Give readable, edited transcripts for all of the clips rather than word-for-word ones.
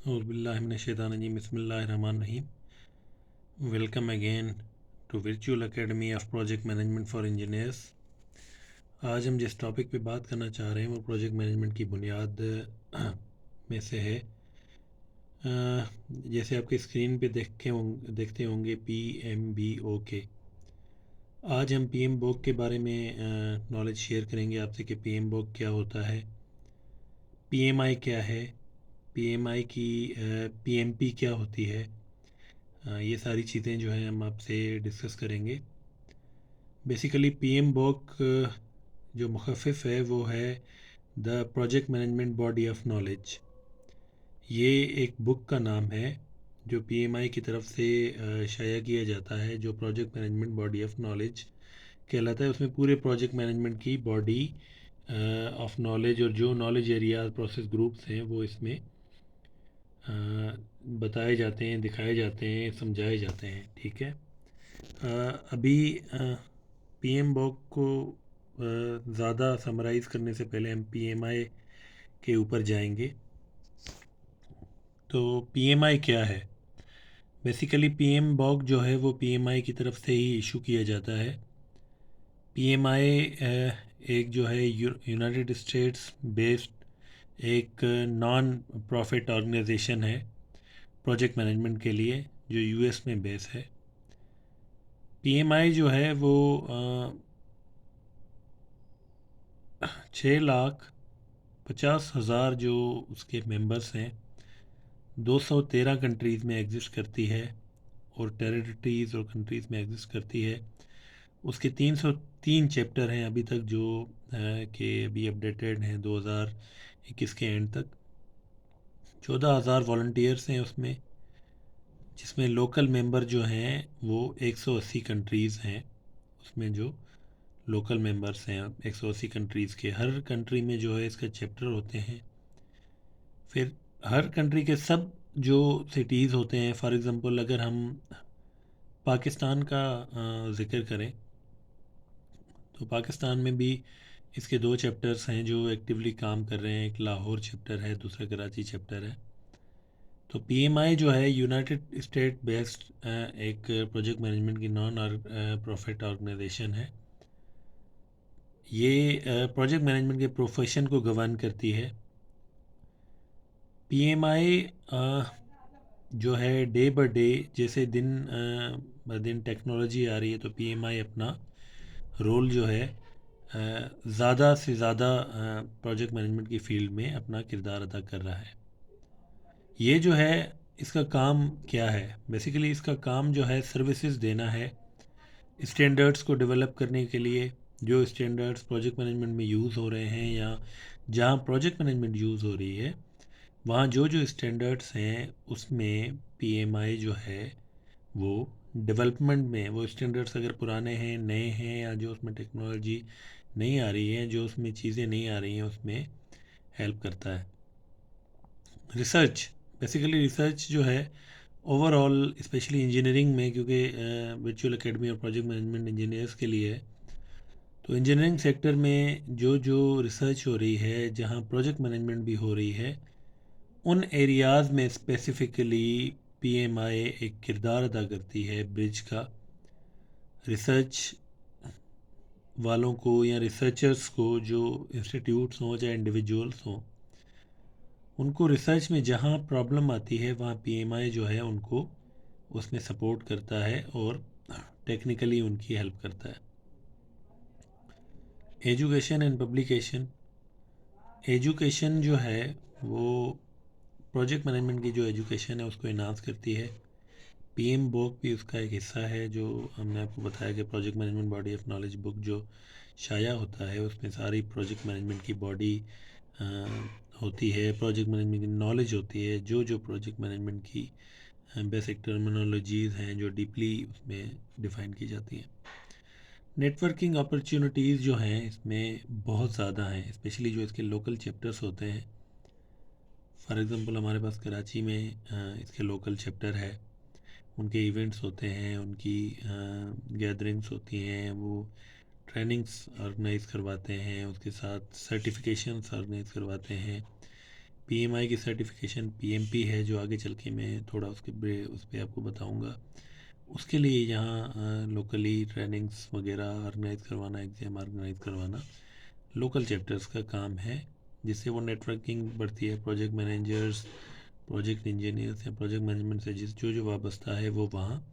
Auzubillahiminash-shaytanir-rajim. Bismillahir-Rahmanir-Rahim. Welcome again to Virtual Academy of Project Management for Engineers. आज हम जिस topic पे बात करना चाह रहे हैं वो प्रोजेक्ट मैनेजमेंट की बुनियाद में से है। जैसे आपके स्क्रीन पे देखते होंगे PMBOK। आज हम PMBOK के बारे में नॉलेज शेयर करेंगे आपसे कि PMBOK क्या होता है, PMI क्या है, PMI की PMP क्या होती है। ये सारी चीज़ें जो हैं हम आपसे डिस्कस करेंगे। बेसिकली PMBOK जो मुखफ़िफ़ है वो है the project management body of knowledge. ये एक बुक का नाम है जो PMI की तरफ से शाया किया जाता है, जो project management body of knowledge कहलाता है। उसमें पूरे प्रोजेक्ट मैनेजमेंट की बॉडी ऑफ नॉलेज और जो नॉलेज एरियाज प्रोसेस ग्रुप्स हैं वो इसमें बताए जाते हैं, दिखाए जाते हैं, समझाए जाते हैं। ठीक है। अभी PMBOK को ज़्यादा समराइज़ करने से पहले हम PMI के ऊपर जाएंगे। तो PMI क्या है? बेसिकली PMBOK जो है वो PMI की तरफ से ही इशू किया जाता है। PMI एक जो है यूनाइटेड स्टेट्स बेस्ड एक नॉन प्रॉफिट ऑर्गेनाइजेशन है प्रोजेक्ट मैनेजमेंट के लिए, जो US में बेस है। PMI जो है वो 6,50,000 जो उसके मेंबर्स हैं 213 कंट्रीज़ में एग्जिस्ट करती है और टेरिटरीज़ और कंट्रीज़ में एग्जिस्ट करती है। उसके 303 चैप्टर हैं अभी तक, जो कि अभी अपडेटेड हैं 2021 के एंड तक। 14,000 वॉल्टियर्स हैं उसमें, जिसमें लोकल मेंबर जो हैं वो 180 कंट्रीज़ हैं। उसमें जो लोकल मेंबर्स हैं 180 कंट्रीज़ के, हर कंट्री में जो है इसका चैप्टर होते हैं। फिर हर कंट्री के सब जो सिटीज़ होते हैं, फॉर एग्ज़ाम्पल अगर हम पाकिस्तान का ज़िक्र करें तो पाकिस्तान में भी इसके 2 चैप्टर्स हैं जो एक्टिवली काम कर रहे हैं। एक लाहौर चैप्टर है, दूसरा कराची चैप्टर है। तो PMI जो है यूनाइटेड स्टेट बेस्ड एक प्रोजेक्ट मैनेजमेंट की नॉन प्रॉफिट ऑर्गेनाइजेशन है। ये प्रोजेक्ट मैनेजमेंट के प्रोफेशन को गवर्न करती है। PMI जो है डे बाय डे, जैसे दिन ब दिन टेक्नोलॉजी आ रही है, तो PMI अपना रोल जो है ज़्यादा से ज़्यादा प्रोजेक्ट मैनेजमेंट की फील्ड में अपना किरदार अदा कर रहा है। ये जो है इसका काम क्या है? बेसिकली इसका काम जो है सर्विसेज देना है स्टैंडर्ड्स को डेवलप करने के लिए। जो स्टैंडर्ड्स प्रोजेक्ट मैनेजमेंट में यूज़ हो रहे हैं या जहाँ प्रोजेक्ट मैनेजमेंट यूज़ हो रही है, वहाँ जो जो स्टैंडर्ड्स हैं उसमें PMI जो है वो डेवलपमेंट में, वो स्टैंडर्ड्स अगर पुराने हैं, नए हैं, या जो उसमें टेक्नोलॉजी नहीं आ रही है, जो उसमें चीज़ें नहीं आ रही हैं, उसमें हेल्प करता है। रिसर्च, बेसिकली रिसर्च जो है ओवरऑल, स्पेशली इंजीनियरिंग में, क्योंकि वर्चुअल एकेडमी और प्रोजेक्ट मैनेजमेंट इंजीनियर्स के लिए है, तो इंजीनियरिंग सेक्टर में जो जो रिसर्च हो रही है, जहाँ प्रोजेक्ट मैनेजमेंट भी हो रही है, उन एरियाज़ में स्पेसिफ़िकली PMI एक किरदार अदा करती है ब्रिज का। रिसर्च वालों को या रिसर्चर्स को, जो इंस्टीट्यूट्स हों चाहे इंडिविजुअल्स हों, उनको रिसर्च में जहाँ प्रॉब्लम आती है वहाँ PMI जो है उनको उसमें सपोर्ट करता है और टेक्निकली उनकी हेल्प करता है। एजुकेशन एंड पब्लिकेशन, एजुकेशन जो है वो प्रोजेक्ट मैनेजमेंट की जो एजुकेशन है उसको इन्हांस करती है। PMBOK भी उसका एक हिस्सा है। जो हमने आपको बताया कि project management body of knowledge book जो शाया होता है, उसमें सारी प्रोजेक्ट मैनेजमेंट की बॉडी होती है, प्रोजेक्ट मैनेजमेंट की नॉलेज होती है, जो जो प्रोजेक्ट मैनेजमेंट की बेसिक टर्मिनोलॉजीज़ हैं जो डीपली उसमें डिफ़ाइन की जाती हैं। नेटवर्किंग अपॉर्चुनिटीज़ जो हैं इसमें बहुत ज़्यादा हैं, स्पेशली जो इसके लोकल चैप्टर्स होते हैं। फॉर एग्ज़ाम्पल हमारे पास कराची में इसके लोकल चैप्टर है, उनके इवेंट्स होते हैं, उनकी गैदरिंग्स होती हैं, वो ट्रेनिंग्स ऑर्गेनाइज़ करवाते हैं, उसके साथ सर्टिफिकेशंस ऑर्गेनाइज़ करवाते हैं, पीएमआई की सर्टिफिकेशन पीएमपी है, जो आगे चल के मैं थोड़ा उस पर आपको बताऊंगा। उसके लिए यहाँ लोकली ट्रेनिंग्स वगैरह ऑर्गेनाइज करवाना, एग्ज़ाम ऑर्गेनाइज करवाना लोकल चैप्टर्स का काम है, जिससे वो नेटवर्किंग बढ़ती है। प्रोजेक्ट मैनेजर्स, प्रोजेक्ट इंजीनियर्स या प्रोजेक्ट मैनेजमेंट से जो वाबस्ता है वो वहाँ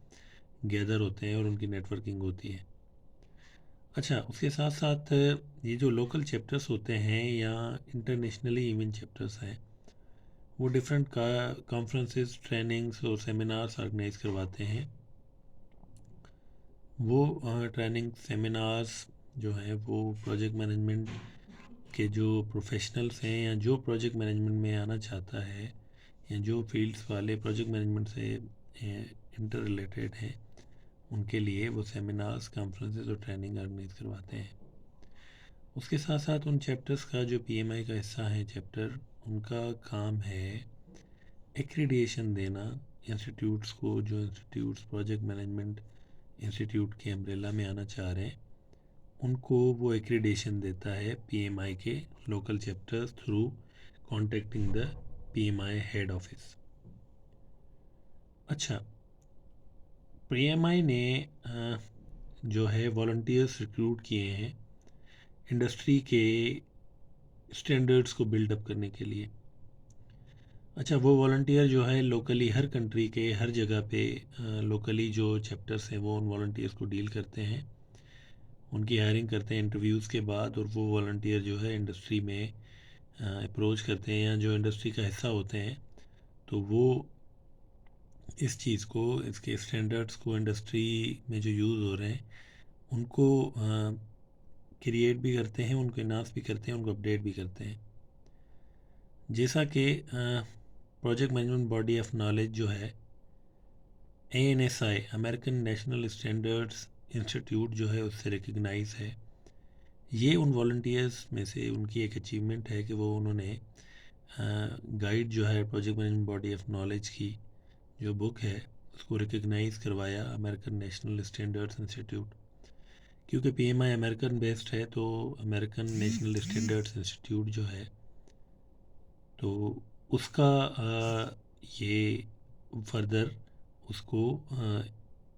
गैदर होते हैं और उनकी नेटवर्किंग होती है। अच्छा, उसके साथ साथ ये जो लोकल चैप्टर्स होते हैं या इंटरनेशनली इवन चैप्टर्स हैं, वो डिफरेंट का कॉन्फ्रेंसेस, ट्रेनिंग्स और सेमिनार्स ऑर्गेनाइज करवाते हैं। वो ट्रेनिंग सेमिनार्स जो हैं वो प्रोजेक्ट मैनेजमेंट के जो प्रोफेशनल्स हैं या जो प्रोजेक्ट मैनेजमेंट में आना चाहता है या जो फील्ड्स वाले प्रोजेक्ट मैनेजमेंट से इंटर रिलेटेड हैं, उनके लिए वो सेमिनार्स, कॉन्फ्रेंसेस और ट्रेनिंग ऑर्गेनाइज करवाते हैं। उसके साथ साथ उन चैप्टर्स का जो पीएमआई का हिस्सा है चैप्टर, उनका काम है एक्रीडिएशन देना इंस्टीट्यूट्स को, जो इंस्टीट्यूट्स प्रोजेक्ट मैनेजमेंट इंस्टीट्यूट के अम्ब्रेला में आना चाह रहे हैं, उनको वो एक्रीडिएशन देता है पीएमआई के local chapters through contacting the PMI head office. अच्छा, पीएमआई ने जो है वॉलंटियर्स रिक्रूट किए हैं इंडस्ट्री के स्टैंडर्ड्स को बिल्डअप करने के लिए। अच्छा, वो वॉलंटियर जो है लोकली हर कंट्री के हर जगह पे लोकली जो चैप्टर्स हैं वो उन वॉलंटियर्स को डील करते हैं, उनकी हायरिंग करते हैं इंटरव्यूज़ के बाद, और वो वॉलंटियर जो है इंडस्ट्री में अप्रोच करते हैं या जो इंडस्ट्री का हिस्सा होते हैं, तो वो इस चीज़ को, इसके स्टैंडर्ड्स को इंडस्ट्री में जो यूज़ हो रहे हैं उनको क्रिएट भी करते हैं, उनको इनास भी करते हैं, उनको अपडेट भी करते हैं। जैसा कि project management body of knowledge जो है ANSI, American national standards institute जो है, उससे रिकग्नाइज है। ये उन वॉल्टियर्स में से उनकी एक अचीवमेंट है कि वो उन्होंने गाइड जो है project management body of knowledge की जो बुक है उसको रिकग्नाइज करवाया अमेरिकन नेशनल स्टैंडर्ड्स इंस्टीट्यूट। क्योंकि पीएमआई अमेरिकन बेस्ड है, तो अमेरिकन नेशनल स्टैंडर्ड्स इंस्टीट्यूट जो है, तो उसका ये फर्दर उसको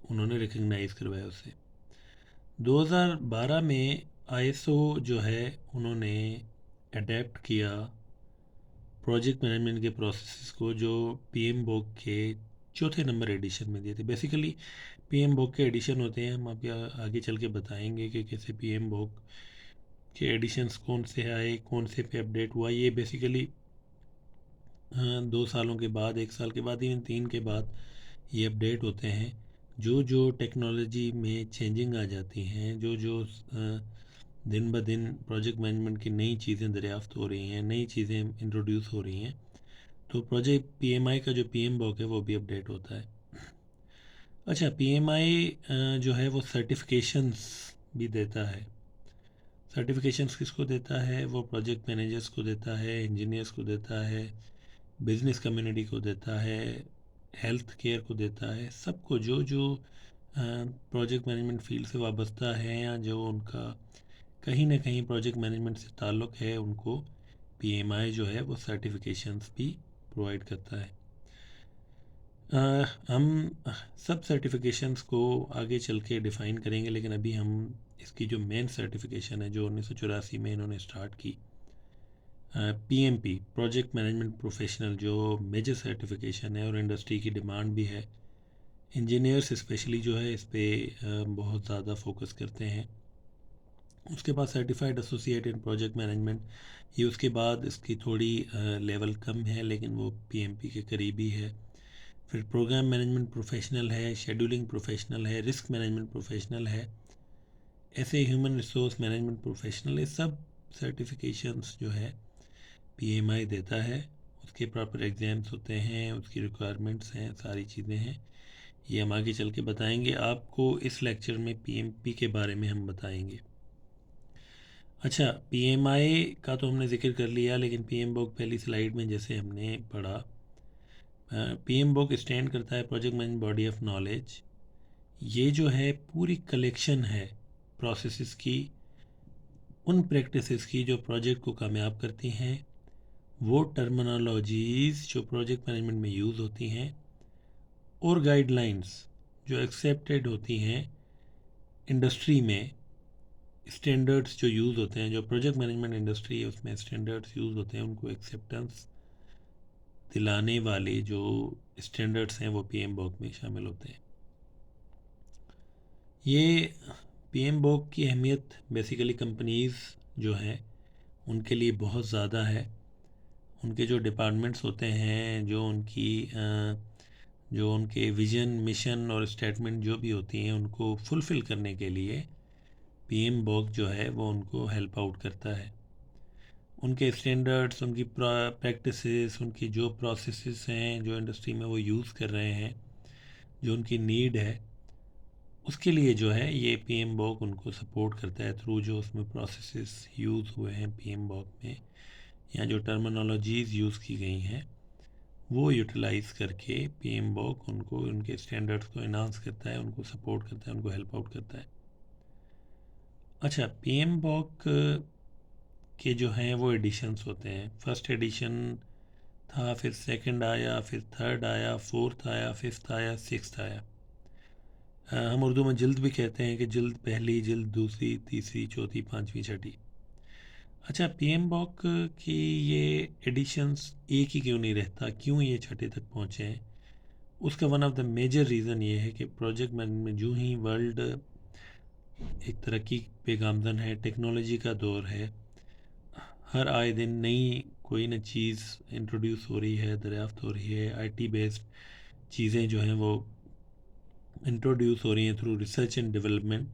उन्होंने रिकग्नाइज़ करवाया उसे। 2012 में आईएसओ जो है उन्होंने अडेप्ट किया प्रोजेक्ट मैनेजमेंट के प्रोसेसेस को, जो पीएम बोक के चौथे नंबर एडिशन में दिए थे। बेसिकली पीएम बोक के एडिशन होते हैं, हम आपके आगे चल के बताएंगे कि कैसे पीएम बोक के एडिशंस कौन से आए, कौन से पे अपडेट हुआ। ये बेसिकली 2 सालों के बाद, 1 साल के बाद, इवन 3 के बाद ये अपडेट होते हैं। जो जो टेक्नोलॉजी में चेंजिंग आ जाती हैं, जो जो दिन ब दिन प्रोजेक्ट मैनेजमेंट की नई चीज़ें दरियाफ्त हो रही हैं, नई चीज़ें इंट्रोड्यूस हो रही हैं, तो प्रोजेक्ट पीएमआई का जो पीएम बॉक है वो भी अपडेट होता है। अच्छा, पीएमआई जो है वो सर्टिफिकेशंस भी देता है। सर्टिफिकेशंस किसको देता है? वो प्रोजेक्ट मैनेजर्स को देता है, इंजीनियर्स को देता है, बिजनेस कम्युनिटी को देता है, हेल्थ केयर को देता है, सबको जो जो प्रोजेक्ट मैनेजमेंट फील्ड से वाबस्ता है या जो उनका कहीं ना कहीं प्रोजेक्ट मैनेजमेंट से ताल्लुक़ है, उनको पीएमआई जो है वो सर्टिफिकेशंस भी प्रोवाइड करता है। हम सब सर्टिफिकेशंस को आगे चल के डिफ़ाइन करेंगे, लेकिन अभी हम इसकी जो मेन सर्टिफिकेशन है जो 1984 में इन्होंने स्टार्ट की, पीएमपी, प्रोजेक्ट मैनेजमेंट प्रोफेशनल, जो मेजर सर्टिफिकेशन है और इंडस्ट्री की डिमांड भी है। इंजीनियर्स स्पेशली जो है इस पर बहुत ज़्यादा फोकस करते हैं। उसके बाद सर्टिफाइड एसोसिएट इन प्रोजेक्ट मैनेजमेंट, ये उसके बाद इसकी थोड़ी लेवल कम है, लेकिन वो पीएमपी के करीबी है। फिर प्रोग्राम मैनेजमेंट प्रोफेशनल है, शेड्यूलिंग प्रोफेशनल है, रिस्क मैनेजमेंट प्रोफेशनल है, ऐसे ह्यूमन रिसोर्स मैनेजमेंट प्रोफेशनल, ये सब सर्टिफिकेशंस जो है पीएमआई देता है। उसके प्रॉपर एग्ज़ाम्स होते हैं, उसकी रिक्वायरमेंट्स हैं, सारी चीज़ें हैं। ये हम आगे चल के बताएंगे आपको। इस लेक्चर में पीएमपी के बारे में हम बताएंगे। अच्छा, पीएमआई का तो हमने जिक्र कर लिया, लेकिन पीएम बोक पहली स्लाइड में जैसे हमने पढ़ा, पीएम बोक स्टैंड करता है project management body of knowledge. ये जो है पूरी कलेक्शन है प्रोसेसेस की, उन प्रैक्टिसेस की जो प्रोजेक्ट को कामयाब करती हैं, वो टर्मिनोलॉजीज़ जो प्रोजेक्ट मैनेजमेंट में यूज़ होती हैं और गाइडलाइंस जो एक्सेप्टेड होती हैं इंडस्ट्री में, स्टैंडर्ड्स जो यूज़ होते हैं, जो प्रोजेक्ट मैनेजमेंट इंडस्ट्री है उसमें स्टैंडर्ड्स यूज़ होते हैं, उनको एक्सेप्टेंस दिलाने वाले जो स्टैंडर्ड्स हैं वो PMBOK में शामिल होते हैं। ये PMBOK की अहमियत बेसिकली कंपनीज़ जो हैं उनके लिए बहुत ज़्यादा है। उनके जो डिपार्टमेंट्स होते हैं, जो उनके विज़न, मिशन और स्टेटमेंट जो भी होती हैं, उनको फुलफ़िल करने के लिए PMBOK जो है वो उनको हेल्प आउट करता है। उनके स्टैंडर्ड्स, उनकी प्रैक्टिसेस, उनकी जो प्रोसेसेस हैं जो इंडस्ट्री में वो यूज़ कर रहे हैं, जो उनकी नीड है, उसके लिए जो है ये PMBOK उनको सपोर्ट करता है थ्रू जो उसमें प्रोसेसेस यूज़ हुए हैं PMBOK में, या जो टर्मिनोलॉजीज़ यूज़ की गई हैं वो यूटिलाइज़ करके PMBOK उनको उनके स्टैंडर्ड्स को इन्हांस करता है, उनको सपोर्ट करता है, उनको हेल्प आउट करता है। अच्छा, PMBOK के जो हैं वो एडिशंस होते हैं। फर्स्ट एडिशन था, फिर सेकंड आया, फिर थर्ड आया, फोर्थ आया, फिफ्थ आया, सिक्स्थ आया। हम उर्दू में जिल्द भी कहते हैं कि जिल्द पहली, जिल्द दूसरी, तीसरी, चौथी, पांचवी, छठी। अच्छा, PMBOK की ये एडिशंस एक ही क्यों नहीं रहता, क्यों ये छठे तक पहुँचे हैं? उसका one of the major reason ये है कि प्रोजेक्ट मैनेजमेंट में जो ही वर्ल्ड एक तरक्की पे गामजन है, टेक्नोलॉजी का दौर है, हर आए दिन नई कोई न चीज़ इंट्रोड्यूस हो रही है, दरियाफ्त हो रही है, IT बेस्ड चीज़ें जो हैं वो इंट्रोड्यूस हो रही हैं थ्रू रिसर्च एंड डेवलपमेंट।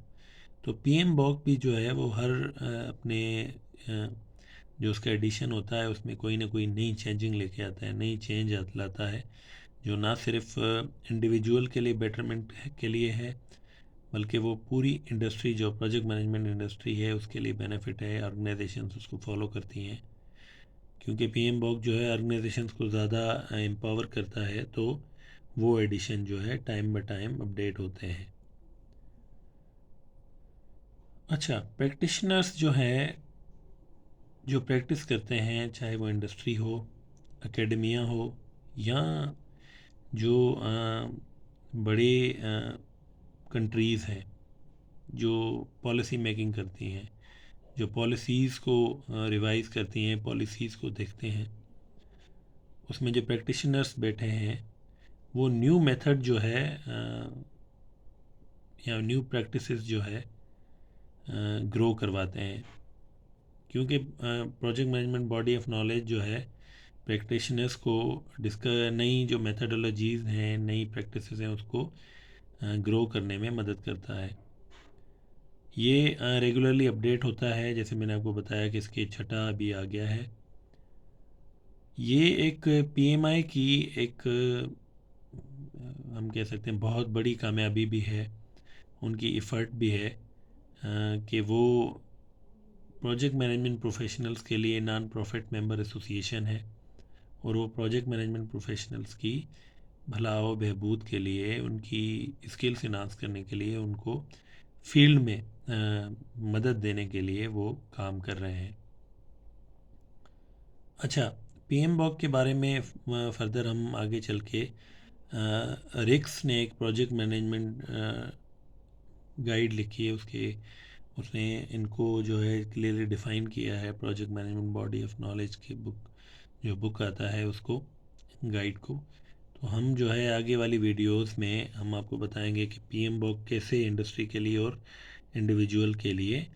तो PMBOK भी जो है वो हर अपने जो उसका एडिशन होता है उसमें कोई ना कोई नई चेंजिंग लेके आता है, नई चेंज लाता है, जो ना सिर्फ इंडिविजुअल के लिए बेटरमेंट के लिए है, बल्कि वो पूरी इंडस्ट्री जो प्रोजेक्ट मैनेजमेंट इंडस्ट्री है उसके लिए बेनिफिट है। ऑर्गेनाइजेशंस उसको फॉलो करती हैं क्योंकि PMBOK जो है ऑर्गेनाइजेशंस को ज़्यादा एम्पावर करता है, तो वो एडिशन जो है टाइम बाय टाइम अपडेट होते हैं। अच्छा, प्रैक्टिशनर्स जो हैं, जो प्रैक्टिस करते हैं, चाहे वो इंडस्ट्री हो, एकेडमिया हो, या जो बड़े कंट्रीज़ हैं जो पॉलिसी मेकिंग करती हैं, जो पॉलिसीज़ को रिवाइज़ करती हैं, पॉलिसीज़ को देखते हैं, उसमें जो प्रैक्टिशनर्स बैठे हैं वो न्यू मेथड जो है या न्यू प्रैक्टिसेस जो है ग्रो करवाते हैं। क्योंकि project management body of knowledge जो है प्रैक्टिशनर्स को नई जो मेथडोलॉजीज़ हैं, नई प्रैक्टिसेस हैं, उसको ग्रो करने में मदद करता है। ये रेगुलरली अपडेट होता है, जैसे मैंने आपको बताया कि इसके छठा अभी आ गया है। ये एक PMI की एक हम कह सकते हैं बहुत बड़ी कामयाबी भी है, उनकी एफ़र्ट भी है कि वो प्रोजेक्ट मैनेजमेंट प्रोफेशनल्स के लिए नॉन प्रॉफिट मेंबर एसोसिएशन है, और वो प्रोजेक्ट मैनेजमेंट प्रोफेशनल्स की भलाओ बहबूद के लिए, उनकी स्किल्स इन्हांस करने के लिए, उनको फील्ड में मदद देने के लिए वो काम कर रहे हैं। अच्छा, PMBOK के बारे में फर्दर हम आगे चल के रिक्स ने एक प्रोजेक्ट मैनेजमेंट गाइड लिखी है, उसने इनको जो है क्लियरली डिफ़ाइन किया है, project management body of knowledge की बुक आता है उसको, गाइड को। तो हम जो है आगे वाली वीडियोस में हम आपको बताएंगे कि PMBOK कैसे इंडस्ट्री के लिए और इंडिविजुअल के लिए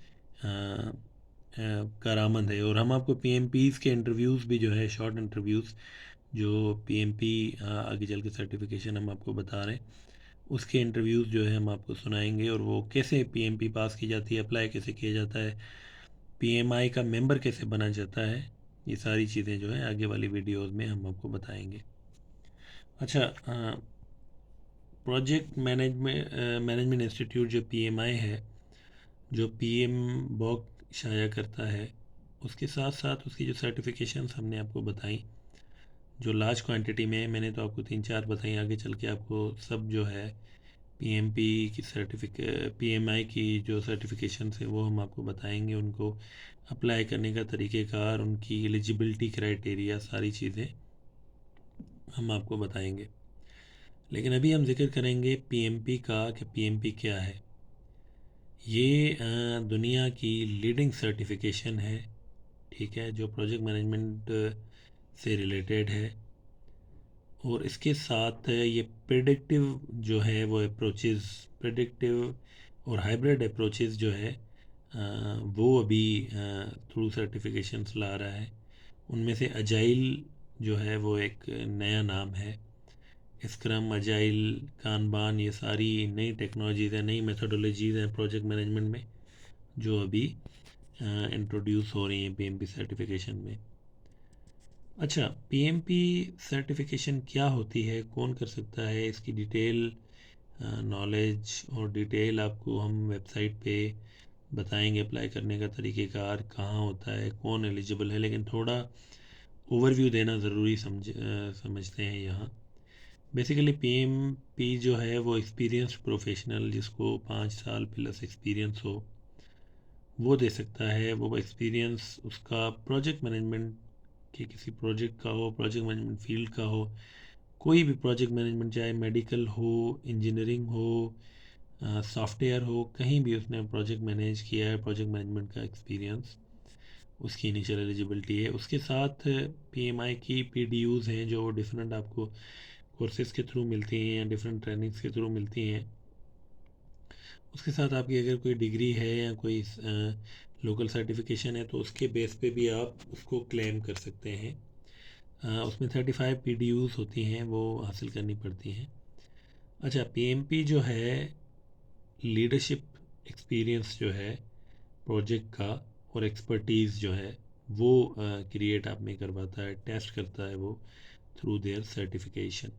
कारआमद है। और हम आपको PMPs के इंटरव्यूज़ भी जो है, शॉर्ट इंटरव्यूज़ जो PMP आगे चल के सर्टिफिकेशन हम आपको बता रहे हैं, उसके इंटरव्यूज़ जो है हम आपको सुनाएंगे, और वो कैसे PMP पास की जाती है, अप्लाई कैसे किया जाता है, PMI का मेंबर कैसे बना जाता है, ये सारी चीज़ें जो है आगे वाली वीडियोस में हम आपको बताएंगे। अच्छा, प्रोजेक्ट मैनेजमेंट इंस्टीट्यूट जो PMI है, जो PMBOK शाया करता है, उसके साथ साथ उसकी जो सर्टिफिकेशंस हमने आपको बताई, जो लार्ज क्वांटिटी में, मैंने तो आपको तीन चार बताई, आगे चल के आपको सब जो है पीएमपी की पीएमआई की जो सर्टिफिकेशन है वो हम आपको बताएंगे, उनको अप्लाई करने का तरीक़ेकार, उनकी एलिजिबिलिटी क्राइटेरिया, सारी चीज़ें हम आपको बताएंगे। लेकिन अभी हम जिक्र करेंगे पीएमपी का कि पीएमपी क्या है। ये दुनिया की लीडिंग सर्टिफिकेशन है, ठीक है, जो प्रोजेक्ट मैनेजमेंट से रिलेटेड है। और इसके साथ ये प्रेडिक्टिव जो है वो अप्रोचेस, प्रेडिक्टिव और हाइब्रिड अप्रोचेस जो है वो अभी थ्रू सर्टिफिकेशंस ला रहा है। उनमें से अजाइल जो है वो एक नया नाम है। स्क्रम, अजाइल, कानबान, ये सारी नई टेक्नोलॉजीज़ हैं, नई मेथोडोलॉजीज़ हैं प्रोजेक्ट मैनेजमेंट में, जो अभी इंट्रोड्यूस हो रही हैं पीएमपी सर्टिफिकेशन में। अच्छा, पीएमपी सर्टिफिकेशन क्या होती है, कौन कर सकता है, इसकी डिटेल नॉलेज और डिटेल आपको हम वेबसाइट पे बताएंगे। अप्लाई करने का तरीक़ेकार, कहाँ होता है, कौन एलिजिबल है, लेकिन थोड़ा ओवरव्यू देना ज़रूरी समझते हैं यहाँ। बेसिकली पीएमपी जो है वो एक्सपीरियंस्ड प्रोफेशनल, जिसको 5 साल प्लस एक्सपीरियंस हो, वो दे सकता है। वो एक्सपीरियंस उसका प्रोजेक्ट मैनेजमेंट के किसी प्रोजेक्ट का हो, प्रोजेक्ट मैनेजमेंट फील्ड का हो, कोई भी प्रोजेक्ट मैनेजमेंट, चाहे मेडिकल हो, इंजीनियरिंग हो, सॉफ्टवेयर हो, कहीं भी उसने प्रोजेक्ट मैनेज किया है, प्रोजेक्ट मैनेजमेंट का एक्सपीरियंस उसकी इनिशियल एलिजिबिलिटी है। उसके साथ पीएमआई की पीडीयूज़ हैं जो डिफरेंट आपको कोर्सेज के थ्रू मिलती हैं या डिफरेंट ट्रेनिंग्स के थ्रू मिलती हैं। उसके साथ आपकी अगर कोई डिग्री है या कोई लोकल सर्टिफिकेशन है तो उसके बेस पे भी आप उसको क्लेम कर सकते हैं। उसमें 35 पीडीयूज़ होती हैं, वो हासिल करनी पड़ती हैं। अच्छा, पीएमपी जो है लीडरशिप एक्सपीरियंस जो है प्रोजेक्ट का और एक्सपर्टीज़ जो है वो क्रिएट आप में करवाता है, टेस्ट करता है वो थ्रू देयर सर्टिफिकेशन।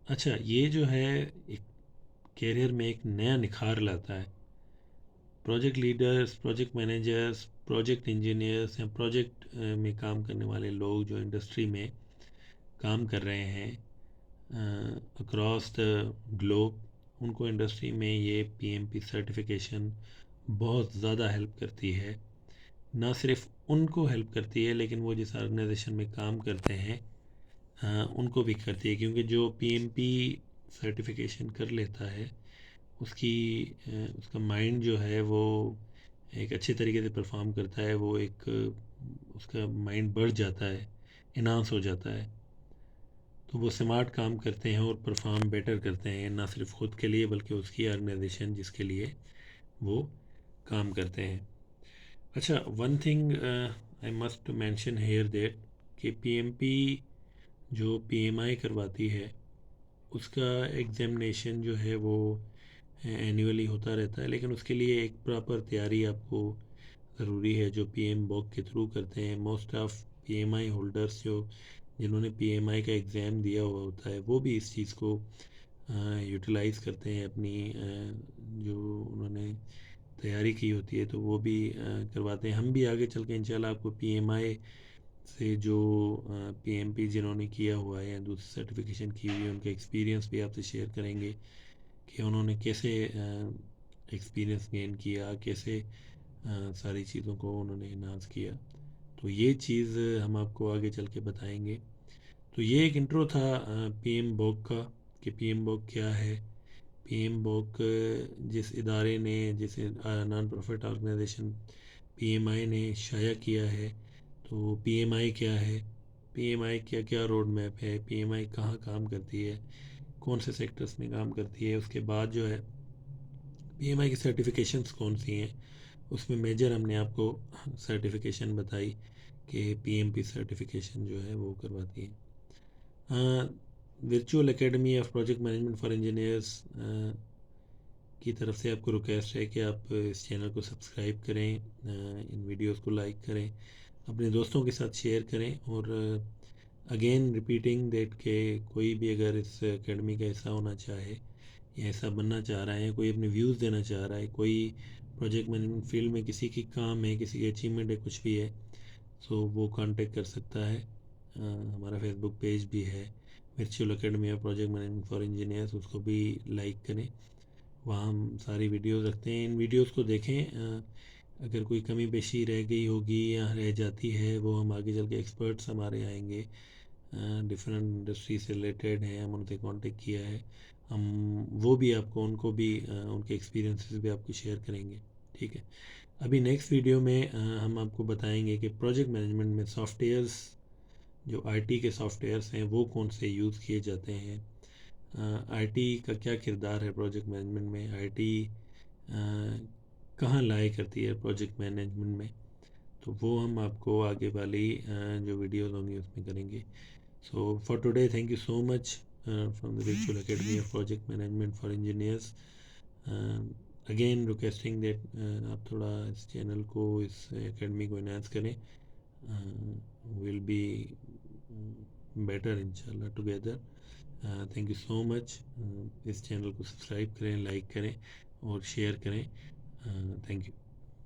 अच्छा, ये जो है एक कैरियर में एक नया निखार लाता है। Project leaders, project managers, project engineers या प्रोजेक्ट में काम करने वाले लोग जो इंडस्ट्री में काम कर रहे हैं अक्रॉस द ग्लोब, उनको इंडस्ट्री में ये पीएमपी सर्टिफिकेशन बहुत ज़्यादा हेल्प करती है। ना सिर्फ उनको हेल्प करती है, लेकिन वो जिस ऑर्गेनाइजेशन में काम करते हैं उनको भी करती है, क्योंकि जो पीएमपी सर्टिफिकेशन कर लेता है उसका माइंड जो है वो एक अच्छे तरीके से परफॉर्म करता है। वो एक उसका माइंड बढ़ जाता है, इन्हांस हो जाता है, तो वो स्मार्ट काम करते हैं और परफॉर्म बेटर करते हैं, ना सिर्फ ख़ुद के लिए बल्कि उसकी ऑर्गेनाइजेशन जिसके लिए वो काम करते हैं। अच्छा, one thing I must mention here that कि पीएमपी जो पीएमआई करवाती है उसका एग्जामिनेशन जो है वो एनुअली होता रहता है, लेकिन उसके लिए एक प्रॉपर तैयारी आपको ज़रूरी है, जो पीएम बॉक के थ्रू करते हैं। मोस्ट ऑफ पीएमआई होल्डर्स जो जिन्होंने पीएमआई का एग्ज़ाम दिया हुआ होता है वो भी इस चीज़ को यूटिलाइज़ करते हैं अपनी जो उन्होंने तैयारी की होती है, तो वो भी करवाते हैं। हम भी आगे चल के इंशाल्लाह आपको पीएमआई से जो पीएमपी जिन्होंने किया हुआ है या दूसरी सर्टिफिकेशन की हुई है उनका एक्सपीरियंस भी आपसे शेयर करेंगे कि उन्होंने कैसे एक्सपीरियंस गेन किया, कैसे सारी चीज़ों को उन्होंने इन्हांस किया। तो ये चीज़ हम आपको आगे चल के बताएंगे। तो ये एक इंट्रो था पीएम बॉक का कि पीएम बॉक क्या है। पीएम बॉक जिस इदारे ने, जिस नॉन प्रॉफिट ऑर्गेनाइजेशन पीएमआई ने शाया किया है, तो पीएमआई क्या है, पीएमआई क्या क्या रोड मैप है, पीएमआई कहाँ काम करती है, कौन से सेक्टर्स में काम करती है, उसके बाद जो है पीएमआई की सर्टिफिकेशंस कौन सी हैं, उसमें मेजर हमने आपको सर्टिफिकेशन बताई कि पीएमपी सर्टिफिकेशन जो है वो करवाती है। Virtual academy of project management for engineers की तरफ से आपको रिक्वेस्ट है कि आप इस चैनल को सब्सक्राइब करें, इन वीडियोस को लाइक करें, अपने दोस्तों के साथ शेयर करें। और अगेन रिपीटिंग दैट के कोई भी अगर इस एकेडमी का हिस्सा होना चाहे या ऐसा बनना चाह रहा है, कोई अपने व्यूज़ देना चाह रहा है, कोई प्रोजेक्ट मैनेजमेंट फील्ड में किसी की काम है, किसी की अचीवमेंट है, कुछ भी है, सो वो कांटेक्ट कर सकता है हमारा फेसबुक पेज भी है virtual academy of project management for engineers, उसको भी लाइक करें। वहाँ हम सारी वीडियोस रखते हैं, इन वीडियोस को देखें। अगर कोई कमी पेशी रह गई होगी या रह जाती है, वो हम आगे चल के एक्सपर्ट्स हमारे आएंगे, डिफरेंट इंडस्ट्री से रिलेटेड हैं, हम उनसे कांटेक्ट किया है, हम वो भी आपको उनको भी उनके एक्सपीरियंसेस भी आपको शेयर करेंगे। ठीक है। अभी नेक्स्ट वीडियो में हम आपको बताएंगे कि प्रोजेक्ट मैनेजमेंट में सॉफ्टवेयर्स, जो आईटी के सॉफ्टवेयर्स हैं, वो कौन से यूज़ किए जाते हैं, आईटी का क्या किरदार है प्रोजेक्ट मैनेजमेंट में, आईटी कहाँ लाए करती है प्रोजेक्ट मैनेजमेंट में। तो वो हम आपको आगे वाली जो वीडियोस होंगी उसमें करेंगे। So for today thank you so much from the virtual academy of project management for engineers. Again requesting that आप थोड़ा इस चैनल को, इस एकेडमी को इन्हांस करें, विल बी बेटर इंशाल्लाह together. Thank you so much. इस चैनल को सब्सक्राइब करें, लाइक करें और शेयर करें। Thank you.